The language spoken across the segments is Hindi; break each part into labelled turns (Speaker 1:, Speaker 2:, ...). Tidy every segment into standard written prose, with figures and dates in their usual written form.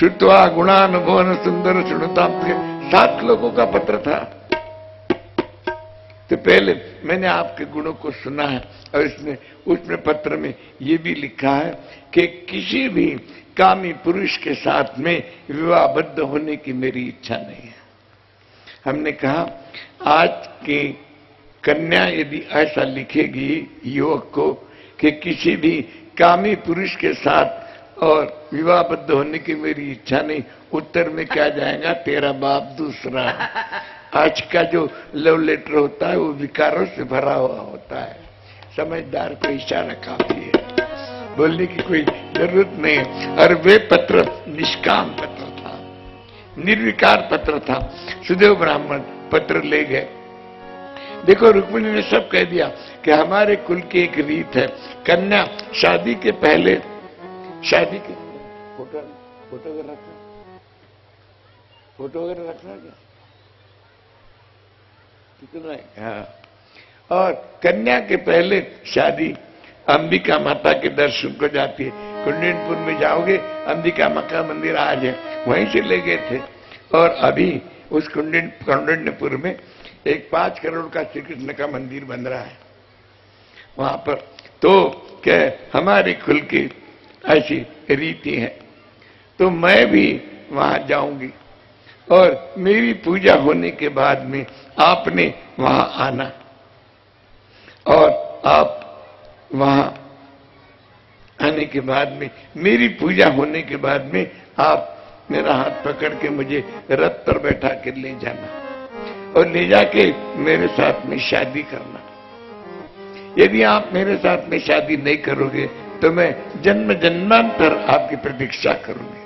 Speaker 1: श्रुत्वा गुणानुभवन सुंदर सुनताम, 7 लोगों का पत्र था। तो पहले मैंने आपके गुणों को सुना है और उसमें पत्र में ये भी लिखा है कि किसी भी कामी पुरुष के साथ में विवाहबद्ध होने की मेरी इच्छा नहीं है। हमने कहा आज की कन्या यदि ऐसा लिखेगी युवक को कि किसी भी कामी पुरुष के साथ और विवाहबद्ध होने की मेरी इच्छा नहीं, उत्तर में क्या जाएगा, तेरा बाप दूसरा। आज का जो लव लेटर होता है वो विकारों से भरा हुआ होता है। समझदार को इशारा काफी है, बोलने की कोई जरूरत नहीं है। और वे पत्र निष्काम पत्र था, निर्विकार पत्र था। सुदेव ब्राह्मण पत्र ले गए। देखो रुक्मिणी ने सब कह दिया कि हमारे कुल की एक रीत है, कन्या शादी के पहले, शादी के फोटो वगैरह रखना क्या, कितना है? हाँ। और कन्या के पहले शादी अंबिका माता के दर्शन को जाती है। कुंडनपुर में जाओगे, अंबिका माता का मंदिर आज है, वहीं से ले गए थे। और अभी उस कुंडनपुर में एक 5 करोड़ का श्री कृष्ण का मंदिर बन रहा है वहां पर। तो क्या हमारी कुल की ऐसी रीति है, तो मैं भी वहां जाऊंगी और मेरी पूजा होने के बाद में आपने वहां आना और आप वहां आने के बाद में, मेरी पूजा होने के बाद में आप मेरा हाथ पकड़ के मुझे रथ पर बैठा के ले जाना और ले जाके मेरे साथ में शादी करना। यदि आप मेरे साथ में शादी नहीं करोगे तो मैं जन्म जन्मांतर आपकी प्रतीक्षा करूंगी।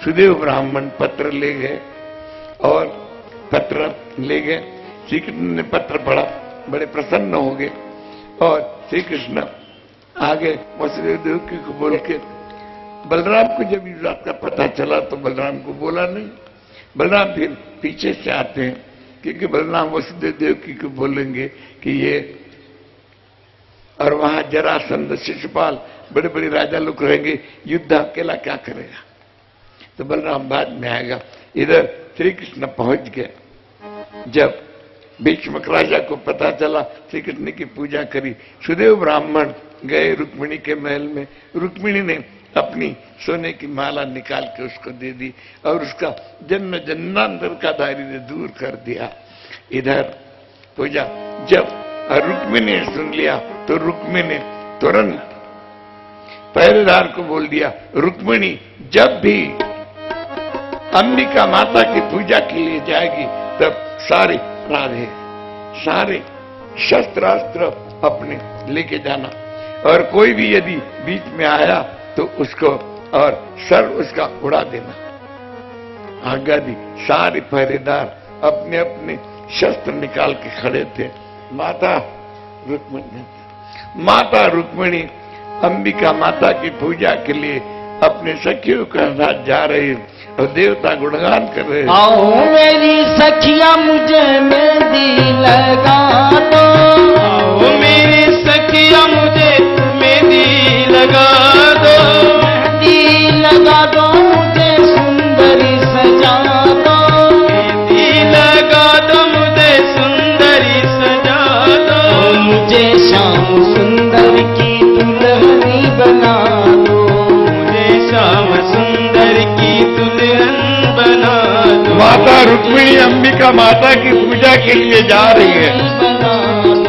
Speaker 1: सुदेव ब्राह्मण पत्र ले गए और पत्र ले गए। श्री कृष्ण ने पत्र पढ़ा, बड़े प्रसन्न हो गए और श्री कृष्ण आगे वसुदेव देवकी को बोल के, बलराम को जब इस बात का पता चला तो बलराम को बोला नहीं। बलराम फिर पीछे से आते हैं क्योंकि बलराम वसुदेव देवकी को बोलेंगे कि ये, और वहां जरासंध शिशुपाल बड़े बड़े राजा लोग रहेंगे, युद्ध अकेला क्या करेगा, तो बलराम बाद में आएगा। इधर श्री कृष्ण पहुंच गए। जब भीष्मक राजा को पता चला, श्री कृष्ण की पूजा करी। सुदेव ब्राह्मण गए रुक्मिणी के महल में। रुक्मिणी ने अपनी सोने की माला निकाल के उसको दे दी और उसका जन्म जन्मांतर का दारिद्र्य दूर कर दिया। इधर पूजा जब रुक्मिणी ने सुन लिया तो रुक्मिणी ने तुरंत पहरेदार को बोल दिया, रुक्मिणी जब भी अंबिका माता की पूजा के लिए जाएगी तब सारे राधे, सारे शस्त्रास्त्र अपने लेके जाना और कोई भी यदि बीच में आया तो उसको और सर उसका उड़ा देना। आज्ञा दी। सारे पहरेदार अपने अपने शस्त्र निकाल के खड़े थे। माता रुक्मिणी अंबिका माता की पूजा के लिए अपने सखियों के साथ जा रही और देवता गुणगान कर रहे।
Speaker 2: आओ मेरी सखिया मुझे मेहंदी लगा दो,
Speaker 3: आओ मेरी सखिया मुझे मेहंदी लगा दो,
Speaker 2: मेहंदी लगा दो मुझे सुंदरी सजा दो,
Speaker 3: मेहंदी लगा दो मुझे सुंदरी सजा दो,
Speaker 2: मुझे श्याम सुंदर की दुल्हनी बना दो,
Speaker 3: मुझे श्याम सुंदर की दुल्हन बना दो।
Speaker 1: माता रुक्मिणी अंबिका माता की पूजा के लिए जा रही है।
Speaker 2: बना दो,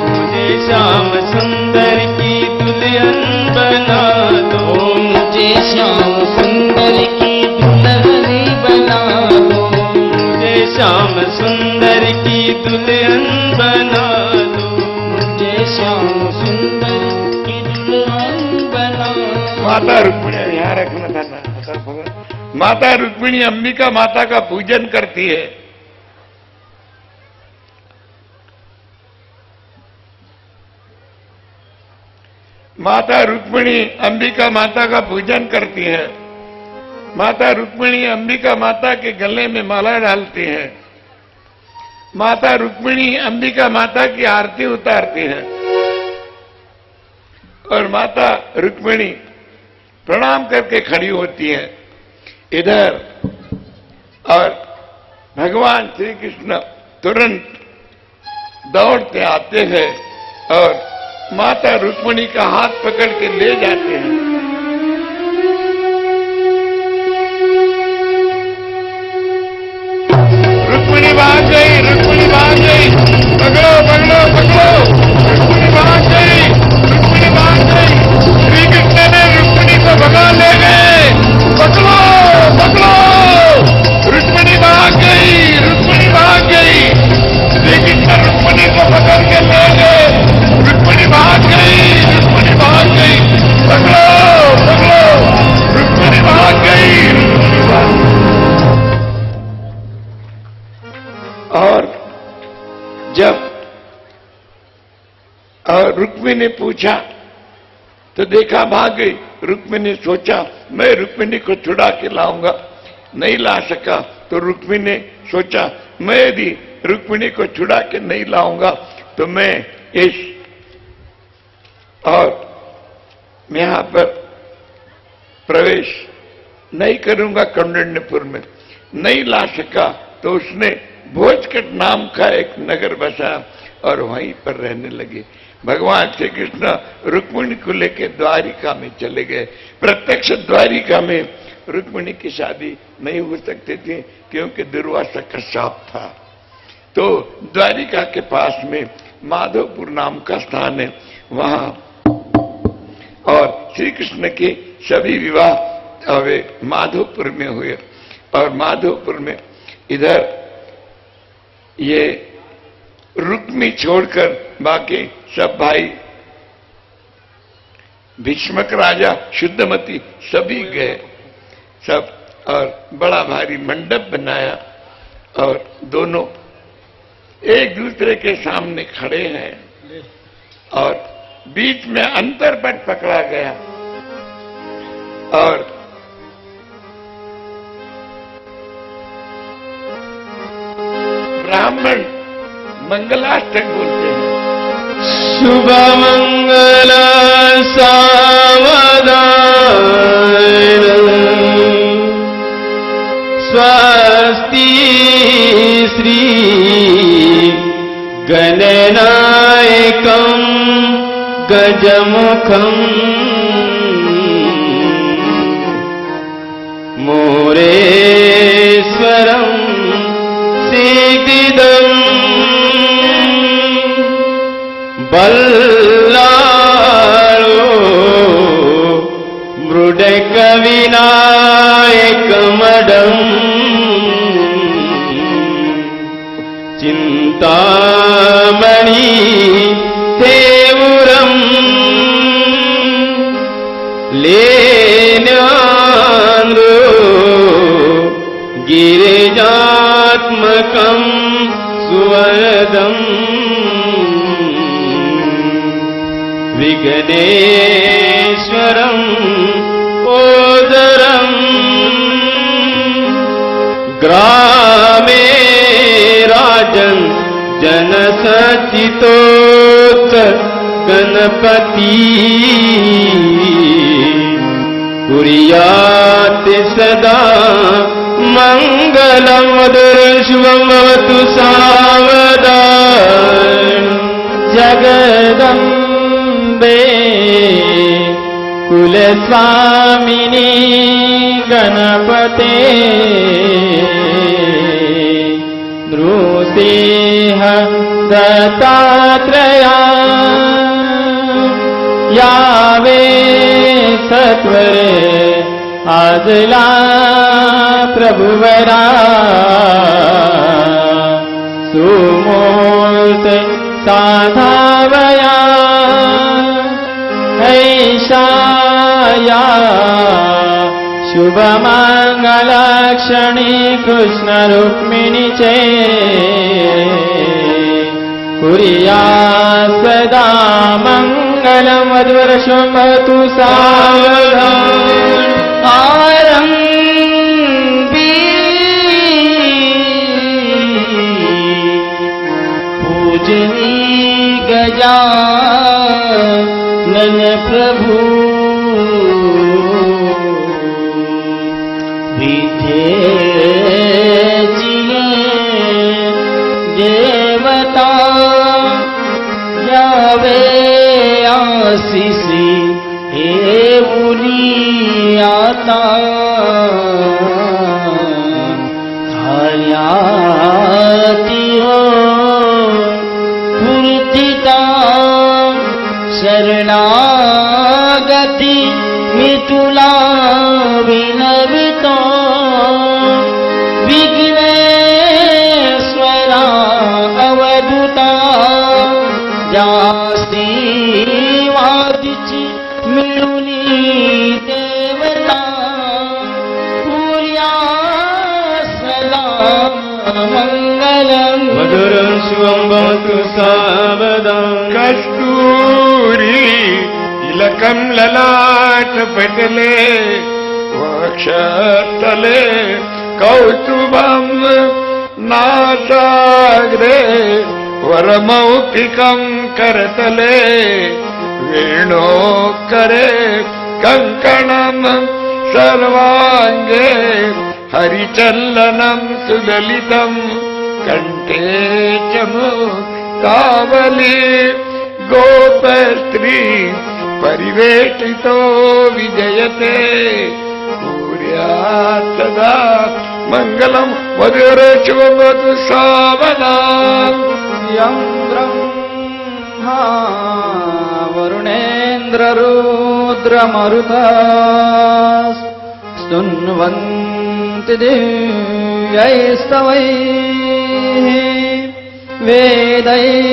Speaker 3: मुझे श्याम सुंदर की दुल्हन बना दो,
Speaker 2: मुझे श्याम सुंदर की दुल्हनी बना दो,
Speaker 3: मुझे श्याम सुंदर की दुल्हन बना दो,
Speaker 2: मुझे श्याम सुंदर की दुल्हन बना दो।
Speaker 1: माता रुक्मिणी यहाँ रखना था ना। माता रुक्मिणी अंबिका माता का पूजन करती है। माता रुक्मिणी अंबिका माता का पूजन करती है। माता रुक्मिणी अंबिका माता के गले में माला डालती है। माता रुक्मिणी अंबिका माता की आरती उतारती है और माता रुक्मिणी प्रणाम करके खड़ी होती है इधर और भगवान श्री कृष्ण तुरंत दौड़ते आते हैं और माता रुक्मिणी का हाथ पकड़ के ले जाते हैं। रुक्मिणी भाग गई, रुक्मिणी भाग गई, पकड़ो पकड़ो पकड़ो, रुक्मिणी भाग गई, रुक्मिणी भाग गई। श्री कृष्ण ने रुक्मिणी को भगा ले गए, पकड़ो पकड़ो, रुक्मिणी भाग गई, रुक्मिणी भाग गई। श्री कृष्ण रुक्मिणी को पकड़ के ले गए, रुक्मिणी भाग गई, रुक्मिणी भाग गई, पकड़ो पकड़ो, रुक्मिणी भाग गई, रुक्मिणी भाग गई। और जब रुक्मिणी ने पूछा तो देखा भाग गई। रुक्मिणी ने सोचा मैं रुक्मिणी को छुड़ा के लाऊंगा, नहीं ला सका। तो रुक्मिणी ने सोचा मैं यदि रुक्मिणी को छुड़ा के नहीं लाऊंगा तो मैं इस और यहां पर प्रवेश नहीं करूंगा कौंडिन्यपुर में। नहीं ला सका तो उसने भोजकट नाम का एक नगर बसाया और वहीं पर रहने लगे। भगवान श्री कृष्ण रुक्मिणी को लेकर द्वारिका में चले गए। प्रत्यक्ष द्वारिका में रुक्मिणी की शादी नहीं हो सकती थी क्योंकि दुर्वासा का शाप था। तो द्वारिका के पास में माधवपुर नाम का स्थान है, वहां और श्री कृष्ण के सभी विवाह वे माधवपुर में हुए। और माधवपुर में इधर ये रुक्मी छोड़कर बाकी सब भाई भीष्मक राजा शुद्धमती सभी गए सब, और बड़ा भारी मंडप बनाया और दोनों एक दूसरे के सामने खड़े हैं और बीच में अंतरपट पकड़ा गया और ब्राह्मण मंगलाष्टक बोलते हैं।
Speaker 3: शुभ मंगल सावधान स्वस्ति श्री गणनायकं गजमुखं मोरेश्वरं सिद्धिदं बल्लाळो मृडकविनायकमडम् चिन्तामणि तेवुरम् लेन्यान्द्रो गिरिजात्मकम् सुवरदम् विघ्नेश्वरम् ओदरम् ग्रामे राजन् जनसचितोत्त गणपति कुर्यात् सदा मङ्गलं शुभं भवतु सावधान
Speaker 2: जगदम्बे कुलस्वामिनी गणपते नृसिंह दत्तात्रेया यावे सत्वरे आजला प्रभुवरा सुमूर्त साधावया ऐशाया शुभमङ्गलक्षणी कृष्ण रुक्मिणी चे कुर्यात् सदा मङ्गलं वधुवर्षं भवतु सावधान आरम्भी पूजनी गजानन प्रभु विधेजिए देवता जावे आशीषी हे बुलियाता हरियाती हो पूर्तिता शरणागति मिथुला विनविता विघ्नेश्वरा अवधूता जास्ती वादिची मिळुनी देवता पूर्या सदा मंगलम
Speaker 3: मधुरं शिवं भवतु सावधान
Speaker 1: कस्तूरी तिलकं ललाट पटले वक्षस्थले कौस्तुभं नासाग्रे वरमौक्तिकं करतले वेणोत्करे कङ्कणं सर्वाङ्गे हरिचन्दनं सुललितं कण्ठे च मुक्तावली गोपस्त्री परिवेष्टितो विजयते कुर्यात् सदा मङ्गलं मधुरशिवं भवतु सावधान
Speaker 2: यं ब्रह्मा वरुणेन्द्ररुद्रमरुता स्तुन्वन्ति दिव्यैस्तवैः वेदैः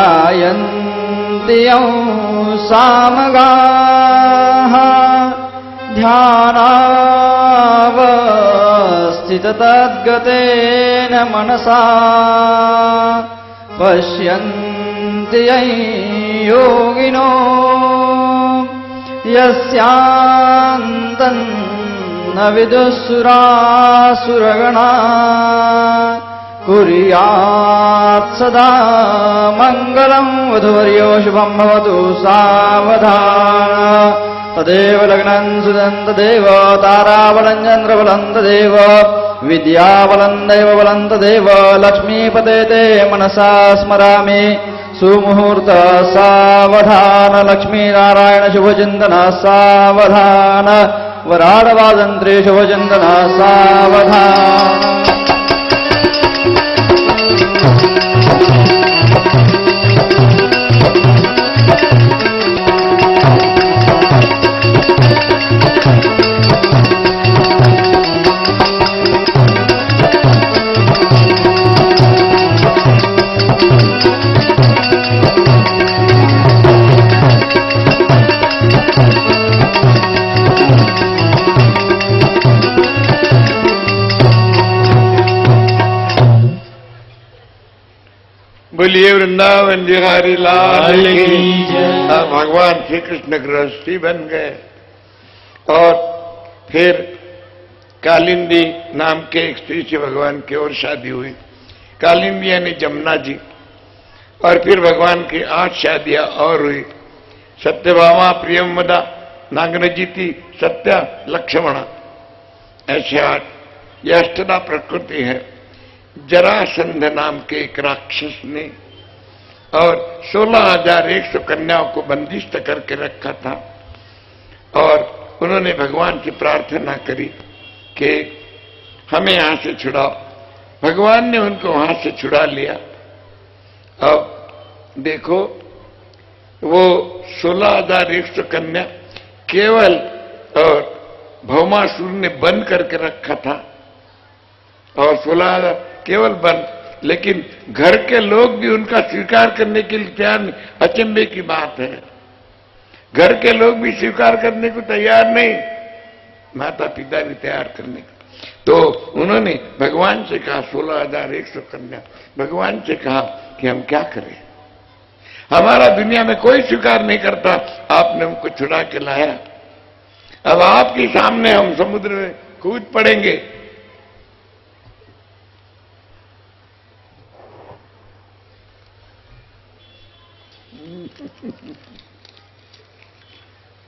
Speaker 2: साङ्गपदक्रमोपनिषदैर्गायन्ति यं सामगाः ध्यानावस्थिततद्गतेन मनसा पश्यन्ति यं योगिनो यस्यान्तं न विदुःसुरासुरगणा कुर्यात् सदा मङ्गलं वधूवर्यो शुभं भवतु सावधान तदेव लग्नं सुदं तदेव ताराबलं चन्द्रबलं तदेव विद्याबलं दैवबलं तदेव लक्ष्मीपते ते मनसा स्मरामि सुमुहूर्त सावधान लक्ष्मीनारायण शुभचिन्तन सावधान वराडवादन्त्रे शुभचिन्तन सावधान
Speaker 1: बोलिए वृंदावन बिहारी लाल
Speaker 3: लाल
Speaker 1: की
Speaker 3: की जय।
Speaker 1: भगवान श्री कृष्ण गृहस्थी बन गए और फिर कालिंदी नाम के एक स्त्री से भगवान की और शादी हुई। कालिंदी यानी जमुना जी। और फिर भगवान की 8 शादियां और हुई। सत्यभामा, प्रियमदा, नागनजीति, सत्या, लक्ष्मणा, ऐसे 8। यह अष्टदा प्रकृति है। जरासंध नाम के एक राक्षस ने और 16,100 कन्याओं को बंदिष्ट करके रखा था और उन्होंने भगवान से प्रार्थना करी कि हमें यहां से छुड़ाओ। भगवान ने उनको वहां से छुड़ा लिया। अब देखो, वो 16,100 कन्या केवल और भौमासुर ने बंद करके रखा था और 16,000 केवल बंद, लेकिन घर के लोग भी उनका स्वीकार करने के लिए तैयार नहीं। अचंभे की बात है, घर के लोग भी स्वीकार करने को तैयार नहीं, माता पिता भी तैयार करने को। तो उन्होंने भगवान से कहा, 16,100 कन्या, भगवान से कहा कि हम क्या करें, हमारा दुनिया में कोई स्वीकार नहीं करता, आपने हमको छुड़ा के लाया, अब आपके सामने हम समुद्र में कूद पड़ेंगे।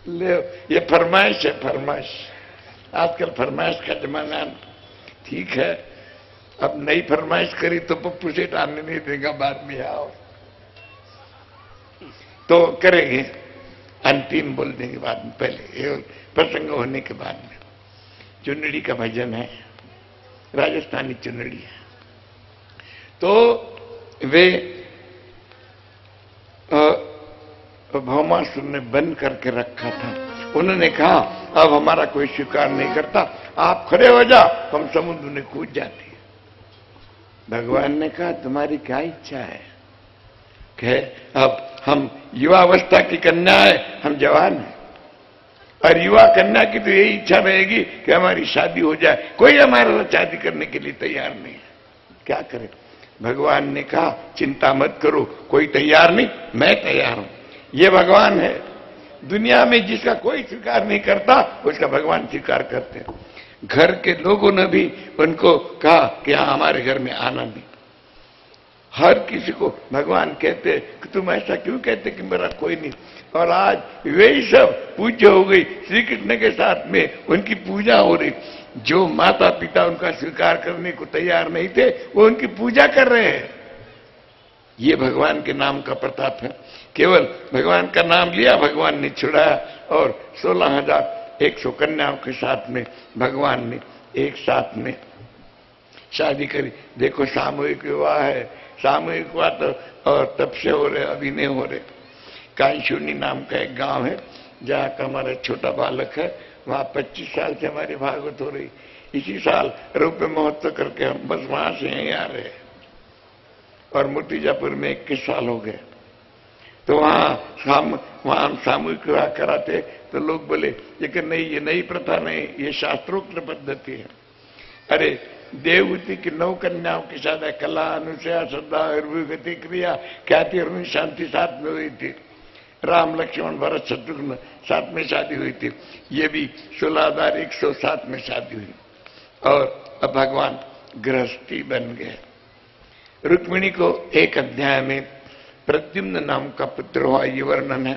Speaker 1: ले ये फरमाइश है, फरमाइश। आजकल फरमाइश का जमाना ठीक है। अब नई फरमाइश करी तो पप्पू सेठ आने नहीं देगा, बाद में आओ तो करेंगे, अंतिम बोल देंगे बाद में, पहले ये प्रसंग होने के बाद में। चुनड़ी का भजन है, राजस्थानी चुनड़ी है। तो वे भौमासुर ने बंद करके रखा था। उन्होंने कहा अब हमारा कोई स्वीकार नहीं करता, आप खड़े हो जाओ, हम समुद्र में कूद जाते हैं। भगवान ने कहा तुम्हारी क्या इच्छा है? कहे अब हम युवावस्था की कन्या है, हम जवान हैं, और युवा कन्या की तो यही इच्छा रहेगी कि हमारी शादी हो जाए, कोई हमारे साथ शादी करने के लिए तैयार नहीं है, क्या करें? भगवान ने कहा चिंता मत करो, कोई तैयार नहीं, मैं तैयार हूं। ये भगवान है। दुनिया में जिसका कोई स्वीकार नहीं करता उसका भगवान स्वीकार करते हैं। घर के लोगों ने भी उनको कहा कि हाँ हमारे घर में आना नहीं। हर किसी को भगवान कहते कि तुम ऐसा क्यों कहते कि मेरा कोई नहीं। और आज वे सब पूज्य हो गई, श्री कृष्ण के साथ में उनकी पूजा हो रही। जो माता पिता उनका स्वीकार करने को तैयार नहीं थे वो उनकी पूजा कर रहे हैं। ये भगवान के नाम का प्रताप है। केवल भगवान का नाम लिया, भगवान ने छुड़ाया, और 16,100 कन्याओं के साथ में भगवान ने एक साथ में शादी करी। देखो सामूहिक विवाह है, सामूहिक विवाह तो और तब से हो रहे, अभी नहीं हो रहे। कांशुनी नाम का एक गांव है जहाँ का हमारा छोटा बालक है, वहां 25 साल से हमारी भागवत हो रही। इसी साल रौप्य महोत्सव करके हम बस वहां से यहीं आ रहे हैं। और मूर्तिजापुर में 21 साल हो गए। तो वहां हम सामूहिक विवाह कराते तो लोग बोले ये नहीं, ये नई प्रथा नहीं, ये शास्त्रोक्त पद्धति है। अरे देवहूति की 9 कन्याओं की शादी, कला, अनुसया, श्रद्धा, गति, क्रिया, ख्याति और शांति साथ में हुई थी। राम, लक्ष्मण, भरत, शत्रुघ्न साथ में शादी हुई थी। ये भी 16,107 में शादी हुई। और अब भगवान गृहस्थी बन गए। रुक्मिणी को एक अध्याय में प्रद्युम्न नाम का पुत्र हुआ, ये वर्णन है।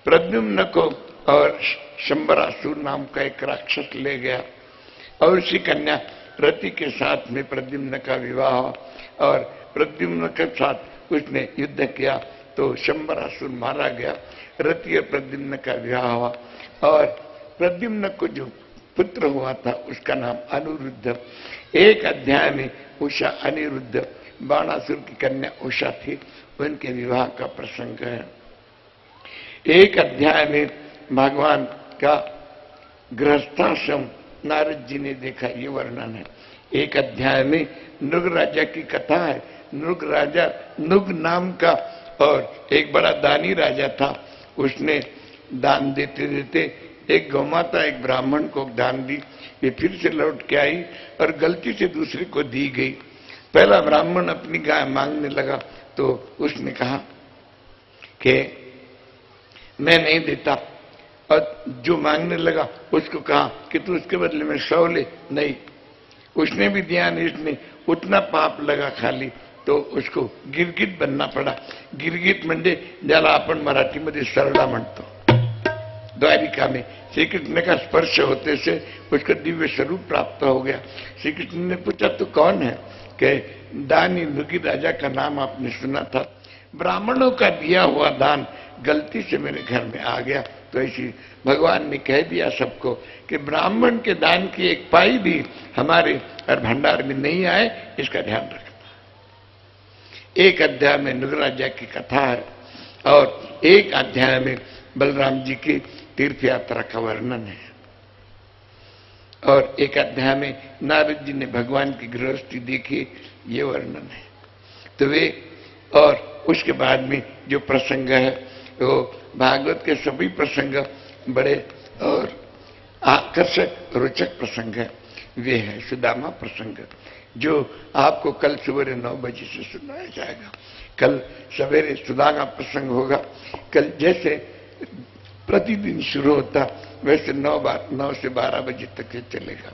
Speaker 1: प्रद्युम्न को और शंबरासुर नाम का एक राक्षस ले गया और उसी कन्या रति के साथ में प्रद्युम्न का विवाह हुआ। और प्रद्युम्न के साथ उसने युद्ध किया तो शंबरासुर मारा गया। रति और प्रद्युम्न का विवाह हुआ और प्रद्युम्न को जो पुत्र हुआ था उसका नाम अनिरुद्ध। एक अध्याय में उषा, अनिरुद्ध, बाणासुर की कन्या उषा थी, उनके विवाह का प्रसंग है। एक अध्याय में भगवान का गृहस्थाश्रम नारद जी ने देखा, ये वर्णन है। एक अध्याय में नुग राजा की कथा है। नुग राजा, नुग नाम का और एक बड़ा दानी राजा था। उसने दान देते देते एक गौमाता एक ब्राह्मण को दान दी, ये फिर से लौट के आई और गलती से दूसरे को दी गई। पहला ब्राह्मण अपनी गाय मांगने लगा तो उसने कहा कि मैं नहीं देता, और जो मांगने लगा उसको कहा कि तू उसके बदले में 100 ले। नहीं, उसने भी दिया नहीं, इसने उतना पाप लगा खाली, तो उसको गिरगिट बनना पड़ा। गिरगिट म्हणजे ज्याला आपण मराठीमध्ये सरडा म्हणतो। द्वारिका में श्री कृष्ण का स्पर्श होते से उसका दिव्य स्वरूप प्राप्त हो गया। श्री कृष्ण ने पूछा तू कौन है? कि दानी नुगी राजा का नाम आपने सुना था, ब्राह्मणों का दिया हुआ दान गलती से मेरे घर में आ गया। तो ऐसी भगवान ने कह दिया सबको कि ब्राह्मण के दान की एक पाई भी हमारे और भंडार में नहीं आए, इसका ध्यान रखना। एक अध्याय में नुग राजा की कथा है और एक अध्याय में बलराम जी की तीर्थ यात्रा का वर्णन है और एक अध्याय में नारद जी ने भगवान की गृहस्थी देखी, ये वर्णन है। तो वे और उसके बाद में जो प्रसंग है वो भागवत के सभी प्रसंग बड़े और आकर्षक रोचक प्रसंग है। वे है सुदामा प्रसंग जो आपको कल सवेरे 9 बजे से सुनाया जाएगा। कल सवेरे सुदामा प्रसंग होगा। कल जैसे प्रतिदिन शुरू होता वैसे 9 से 12 बजे तक ये चलेगा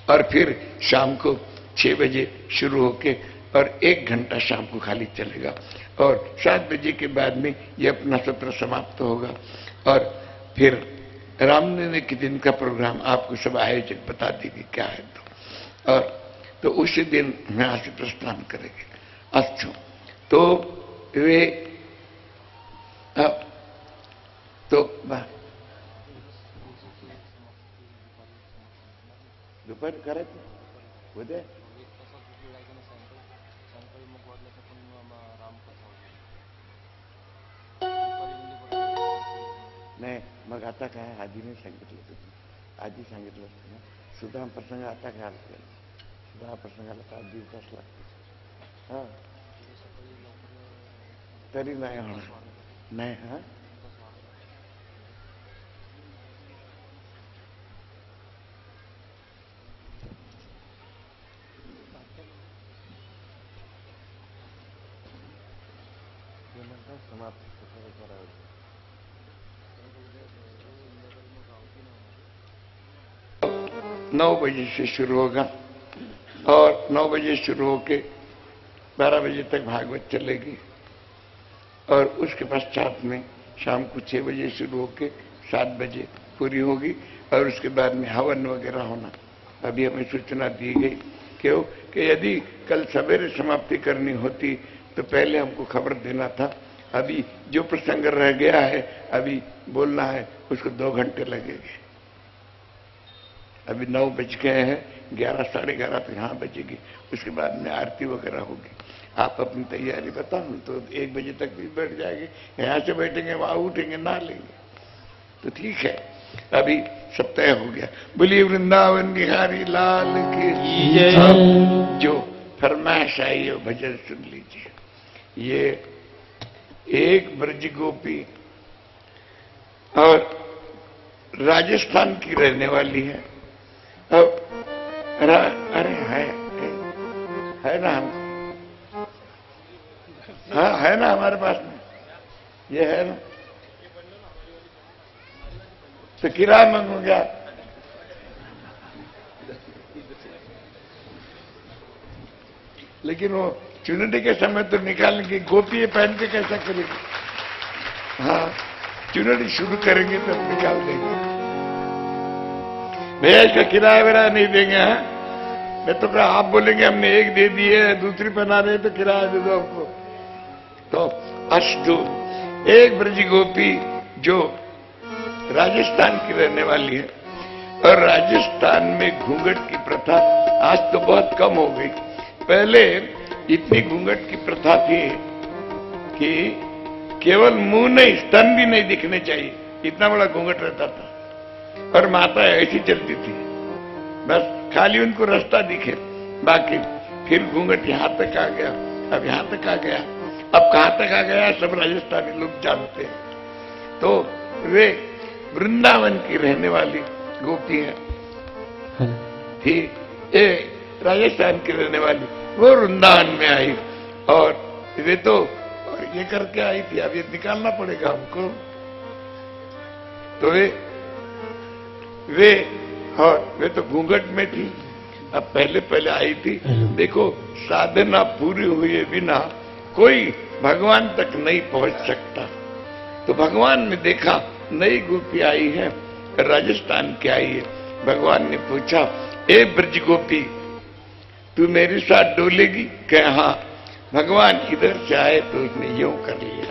Speaker 1: और फिर शाम को 6 बजे शुरू होके और 1 घंटा शाम को खाली चलेगा। और 7 बजे के बाद में ये अपना सत्र समाप्त होगा। और फिर रामनवमी के दिन का प्रोग्राम आपको सब आयोजक बता देंगे क्या है। और तो उसी दिन यहाँ से प्रस्थान करेंगे। अच्छा, तो वे तो दोपहर करायचं उद्या नाही, मग आता काय आधी नाही सांगितलं तुम्ही, आधी सांगितलं असतं ना. सुद्धा प्रसंग आता काय केला, सुद्धा प्रसंगाला 5 दिवस लागतो. हा तरी नाही होणार नाही. हा समाप्त करावं. 9 बजे से शुरू होगा और 9 बजे शुरू होके 12 बजे तक भागवत चलेगी और उसके पश्चात में शाम को 6 बजे शुरू होके 7 बजे पूरी होगी और उसके बाद में हवन वगैरह होना. अभी हमें सूचना दी गई क्यों कि यदि कल सवेरे समाप्ति करनी होती तो पहले हमको खबर देना था. अभी जो प्रसंग रह गया है अभी बोलना है उसको 2 घंटे लगेंगे. अभी 9 बज गए हैं, 11 साढ़े 11 तो यहाँ बजेगी. उसके बाद में आरती वगैरह होगी. आप अपनी तैयारी बताओ तो 1 बजे तक भी बैठ जाएंगे. यहाँ से बैठेंगे वहां उठेंगे ना लेंगे तो ठीक है. अभी सब तय हो गया. बोलिए वृंदावन बिहारी लाल की जय. जो फरमाइश आई हो भजन सुन लीजिए. ये एक ब्रज गोपी और राजस्थान की रहने वाली है. अब अरे है ना हम, हाँ है ना हमारे पास में, ये है ना. तो किराया मांगूंगा. लेकिन वो चुनरी के समय तो निकालने की, गोपी पहन के कैसा करेगी. हाँ चुनरी शुरू करेंगे तब निकाल देंगे. भैया इसका किराया वगैरह नहीं देंगे. हाँ मैं तो कहा आप बोलेंगे हमने एक दे दी है, दूसरी पहना रहे तो किराया दे दो हमको. तो अस्तु, एक ब्रज गोपी जो राजस्थान की रहने वाली है और राजस्थान में घूंघट की प्रथा आज तो बहुत कम हो गई. पहले इतनी घूंघट की प्रथा थी कि केवल मुंह नहीं स्तन भी नहीं दिखने चाहिए, इतना बड़ा घूंघट रहता था. और माता ऐसी चलती थी, बस खाली उनको रास्ता दिखे, बाकी फिर घूंघट यहां तक आ गया, अब यहां तक आ गया, अब कहां तक आ गया सब राजस्थानी लोग जानते हैं. तो वे वृंदावन की रहने वाली गोपी है थी. राजस्थान की रहने वाली वो वृंदावन में आई और वे तो ये करके आई थी. अब ये निकालना पड़ेगा हमको. तो वे तो घूंघट में थी. अब पहले आई थी. देखो साधना पूरी हुए बिना कोई भगवान तक नहीं पहुंच सकता. तो भगवान ने देखा नई गोपी आई है, राजस्थान की आई है. भगवान ने पूछा, ए ब्रज गोपी तू मेरे साथ डोलेगी? कहे हाँ. भगवान इधर से आए तो उसने यूं कर लिया,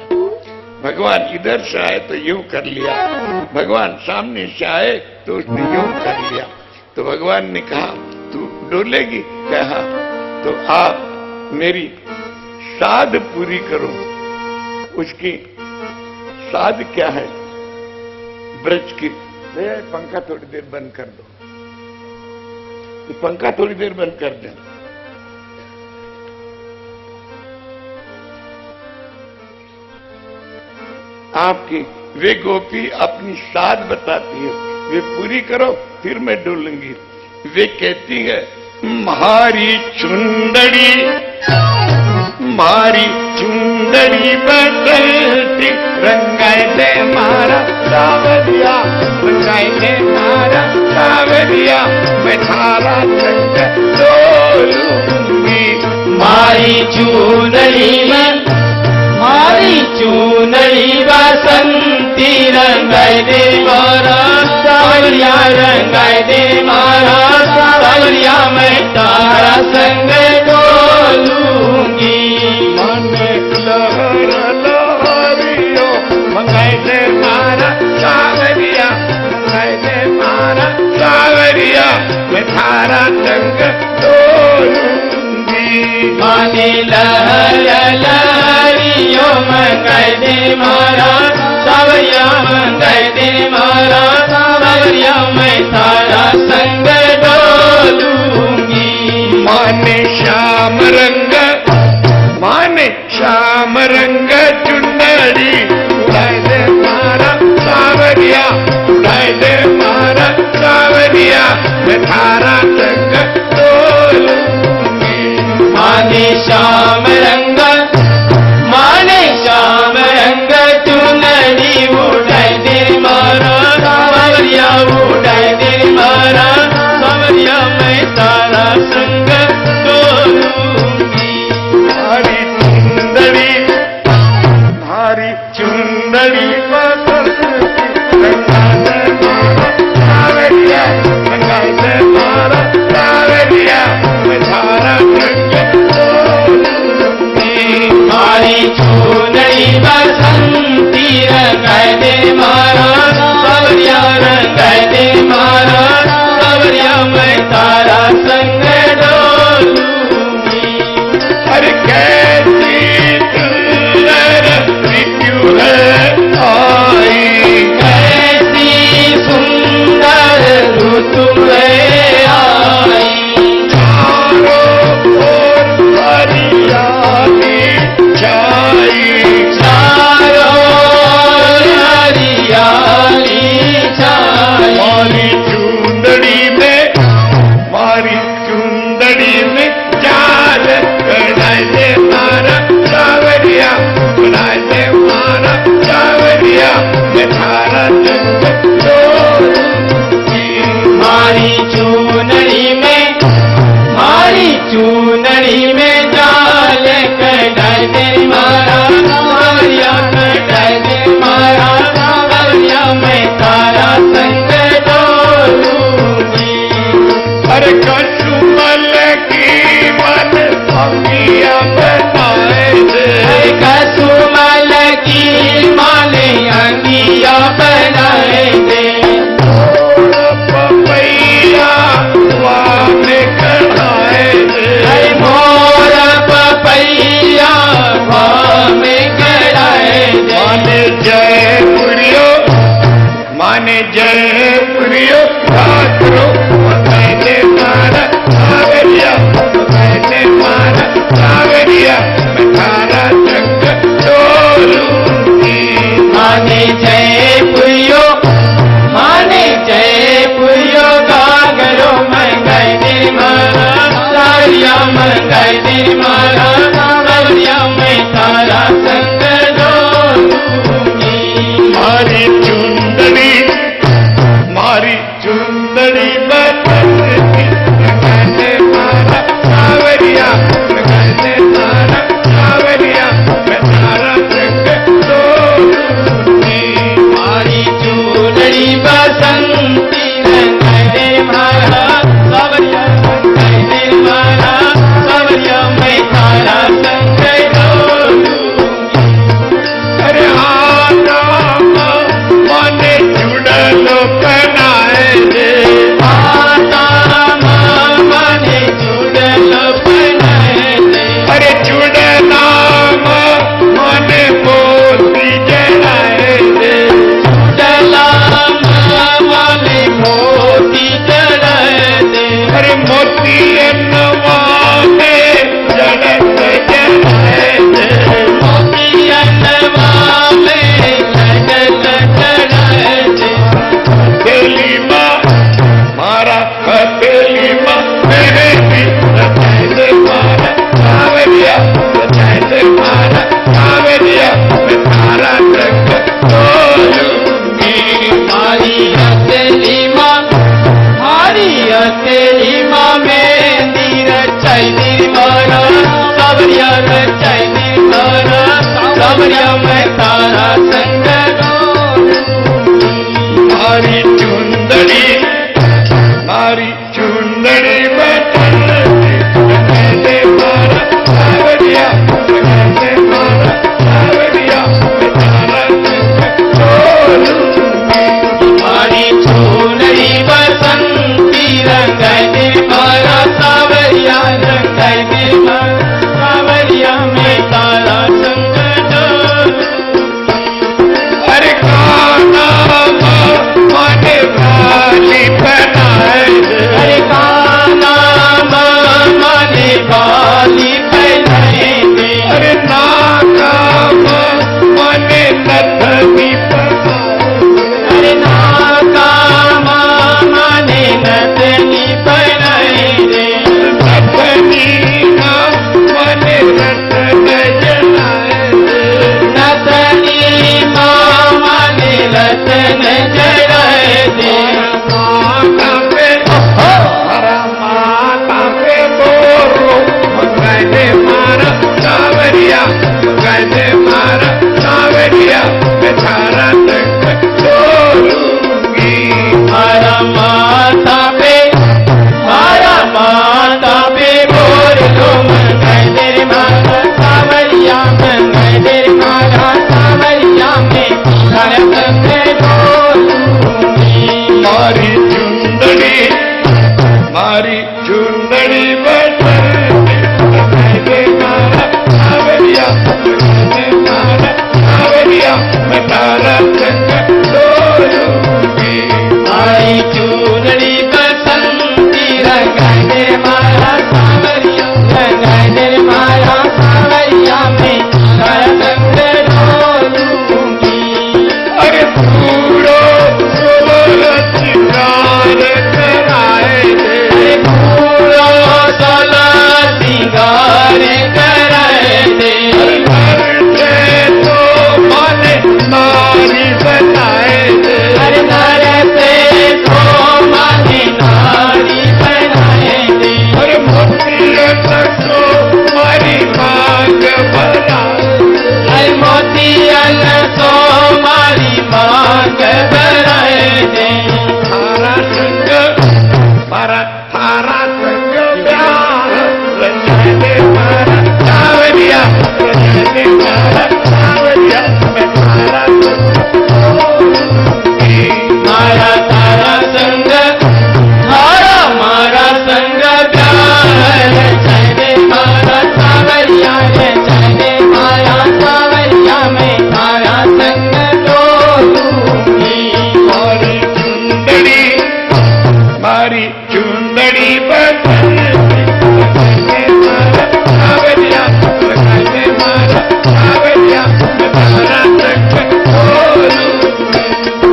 Speaker 1: भगवान इधर से आए तो यूं कर लिया, भगवान सामने से आए तो उसने यूं कर लिया. तो भगवान ने कहा तू डोलेगी? कहे हाँ. तो आप मेरी साध पूरी करो. उसकी साध क्या है? ब्रज की. भैया पंखा थोड़ी देर बंद कर दो, ये पंखा थोड़ी देर बंद कर दे. आपकी वे गोपी अपनी साध बताती है, वे पूरी करो फिर मैं डोलूंगी. वे कहती है मारी चुंदड़ी बदलती रंगाई दे मारा सावरिया, रंगाई दे मारा सावरिया, मैं थारा चंद डोलूंगी.
Speaker 2: मारी चुंदड़ी मारी चूनरी बसंती रंगाई दे मारा सावरिया रंगाई दे मारा सावरिया मैं तारा संग डोलूंगी
Speaker 1: मन लहर लहरियो मंगाई दे मारा सावरिया मंगाई दे मारा सावरिया मैं थारा संग डोलूंगी
Speaker 2: माने लहर लहरियो मंगाई दे मारा सावरिया मंगाई दे मारा सावरिया मैं तारा संग डोलूंगी
Speaker 1: माने श्याम रंग चुनरी उड़ाई दे मारा सावरिया उड़ाई दे मारा सावरिया मैं थारा संग डोलूंगी
Speaker 2: माने श्याम रंग चुनरी उड़ाई दे मारा सावरिया उड़ाई दे मारा सावरिया मैं तारा संग डोलूंगी
Speaker 1: भारी चुंदड़ी रंगा दे मारा सावरिया रंगा दे मारा सावरिया मैं थारा संग डोलूंगी
Speaker 2: मारी चूनरी बसंती रंगाई दे मारा सावरिया रंगाई दे मारा सावरिया मैं तारा संग डोलूंगी
Speaker 1: अरे कैसी सुंदर ऋतु है आई
Speaker 2: कैसी सुंदर ऋतु है आई
Speaker 1: चारों ओर हरियाली छाई
Speaker 2: चारों हरियाली छाई
Speaker 1: मारी चुंदड़ी में जाल कढ़ाई दे मारा सावरिया कढ़ाई दे मारा सावरिया मैं थारा संग डोलूंगी
Speaker 2: मारी चूनरी में जाल कढ़ाई दे मारा सावरिया कढ़ाई दे मारा सावरिया मैं तारा संग डोलूंगी
Speaker 1: अरे कसुमल की मन अंगिया बनाए दे
Speaker 2: कसुमल की माले अंगिया बनाए दे
Speaker 1: पपैया वाने कढ़ाए दे
Speaker 2: मोर पपैया में कढ़ाए दे
Speaker 1: माने जय पुरियो ठाकुरो मंगाई दे मारा सावरिया मंगाई दे मारा सावरिया मैं थारा संग डोलूंगी
Speaker 2: माने जय पुरियो गागरो मंगाई दे मारा सावरिया मंगाई दे मारा सावरिया मैं तारा संग डोलूंगी
Speaker 1: मारी चुंदड़ी बसंती रंगाई दे मारा सावरिया रंगाई दे कूड़ो सोलह सिंगार कराए दे,
Speaker 3: कूड़ो सोलह सिंगार कराए दे,
Speaker 1: तो माने नारी बनाए दे,
Speaker 3: हर घर पे तो माने नारी बनाए दे,
Speaker 1: और मोतियन को मारी मांग बनाए,
Speaker 3: हर मोतियन तो मारी मांग बनाए दे,
Speaker 1: थारा संग थारा संग प्यार रंजने मारा सावरिया, रंजने मारा सावरिया, मैं थारा
Speaker 3: मारा तारा संग थारा मारा संग प्यार, चले मारा सावरिया रे, चले मारा सावरिया में तारा संग डोलूंगी,
Speaker 1: मारी चुंदड़ी बदन रंजने मारा सावरिया, रंजने मारा सावरिया, मैं थारा संग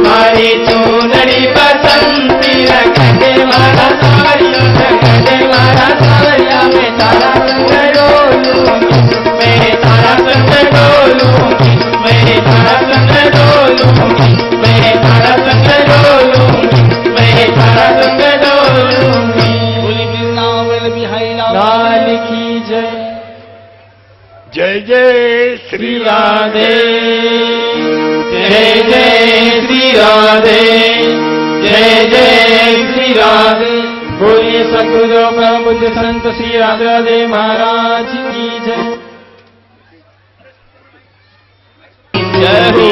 Speaker 3: मारी चूनरी बसंती रखने वाला सावरिया, रखने वाला सावरिया में तारा संग डोलूंगी, मैं तारा संग डोलूंगी, मैं तारा संग डोलूंगी, मैं तारा संग डोलूंगी, मैं तारा संग डोलूंगी। बोली वृंदावन बिहारी लाल की जय।
Speaker 1: जय जय श्री राधे,
Speaker 3: जय जय श्री राधे, जय जय श्री राधे। बोलिए सद्गुरु परम बुद्ध संत श्री राधे राधे महाराज की जय। जय हो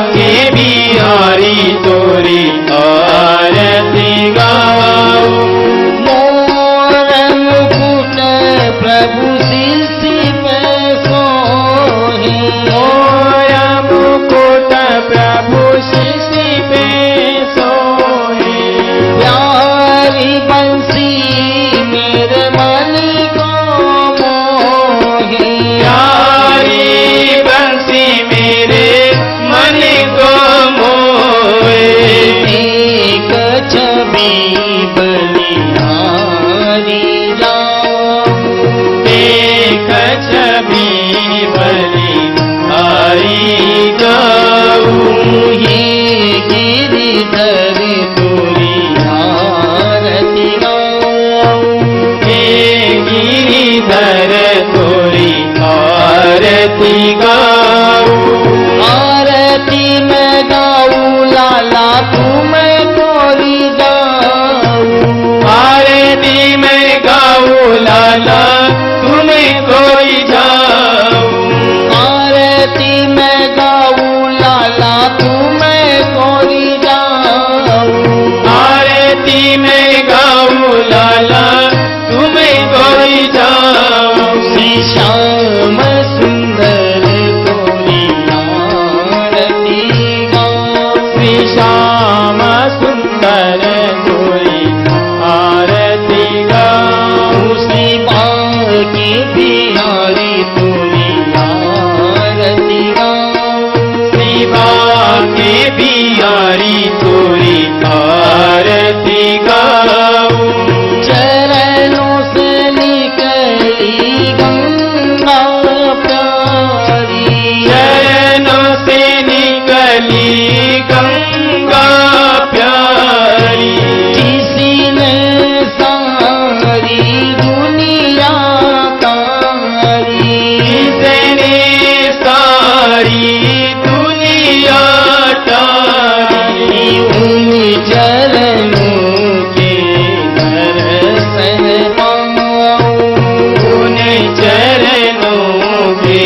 Speaker 3: के बिहारी तोरी आरती गाओ,
Speaker 2: प्रभु शिष्य पे सोहे,
Speaker 3: मोरा मुकुट प्रभु शिष्य पे सोहे,
Speaker 2: प्यारी बंसी मेरे मन को मोहे,
Speaker 3: प्यारी बंसी मेरे मन को मोहे,
Speaker 2: एक छवि बलिहारी
Speaker 3: एक छवि बलिहारी गाऊं,
Speaker 2: हे गिरिधर तोरी आरती गाऊं,
Speaker 3: हे गिरिधर तोरी आरती गाऊं,
Speaker 2: आरती में गाऊं लाला तुम्हें तोरी जाऊं,
Speaker 3: आरती में गाऊं लाला तुम्हें कोई जाऊं,
Speaker 2: आरती में गाऊं लाला तुम्हें तोरी जाऊं,
Speaker 3: आरती में गाऊं लाला तुम्हें कोई जाऊं,
Speaker 2: श्री श्याम सुंदर तोरी आरती गाऊं,
Speaker 3: श्री श्याम सुंदर तोरी आरती गाऊं,
Speaker 2: श्री बांके बिहारी तोरी आरती गाऊं,
Speaker 3: श्री बांके बिहारी तोरी आरती गाऊं,
Speaker 2: चरणों से निकली गंगा प्यारी,
Speaker 3: चरणों से निकली गंगा प्यारी,
Speaker 2: जिसने सारी दुनिया तारी,
Speaker 3: जिसने सारी दुनिया तारी,
Speaker 2: उन चरणों के दर्शन पाऊं,
Speaker 3: उन चरणों के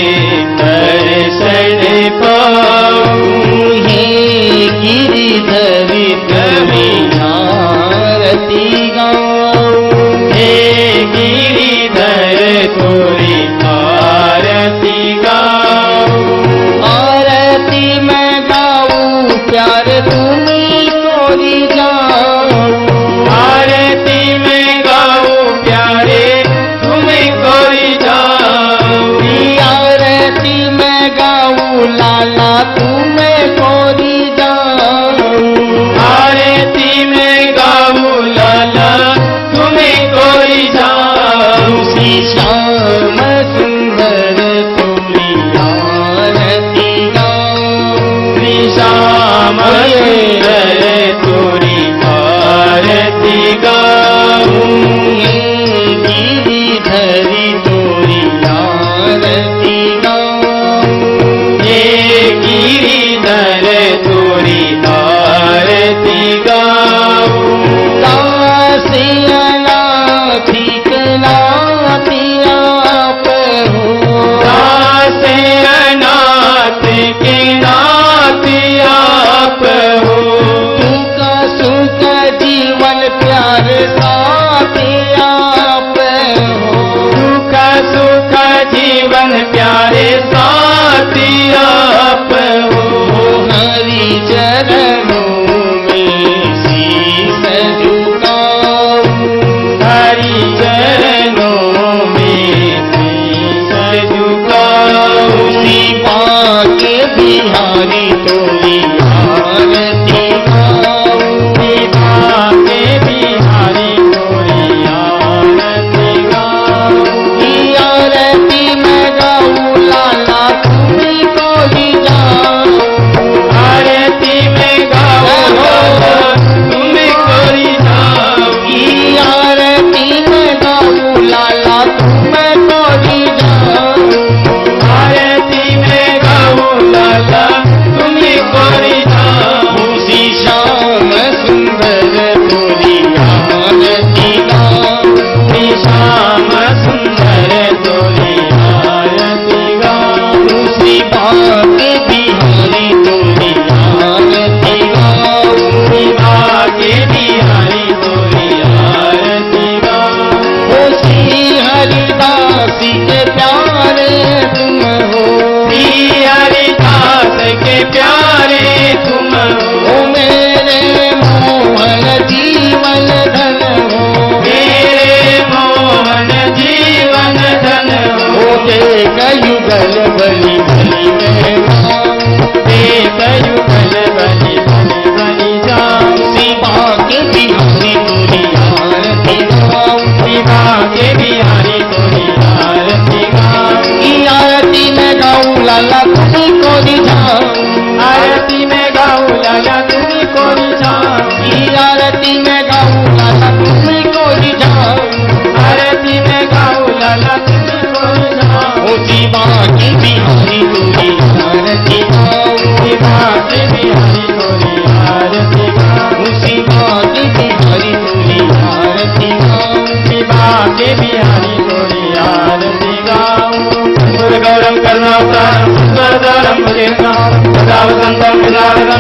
Speaker 3: दर्शन पाऊं,
Speaker 2: हे गिरिधर तोरी आरती गाऊं,
Speaker 3: हे गिरिधर तोरी आरती गाऊं,
Speaker 2: आरती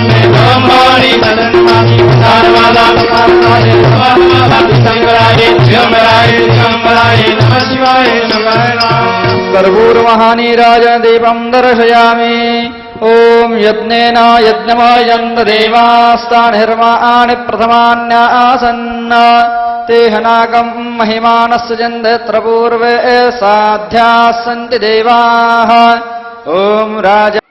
Speaker 3: में ब्रह्मणि तदन्मामि सर्वदा प्रकाशाय नमः शंकराय दिगंबराय दिगंबराय नमः शिवाय नमः
Speaker 4: कर्पूरमहानीराजन दीपं दर्शयामि ॐ यज्ञेन यज्ञमयन्त देवास्तानिर्माणि प्रथमान्यासन् ते हनाकं महिमानस्य जन्धत्र पूर्वे साध्याः सन्ति देवाः ॐ राजा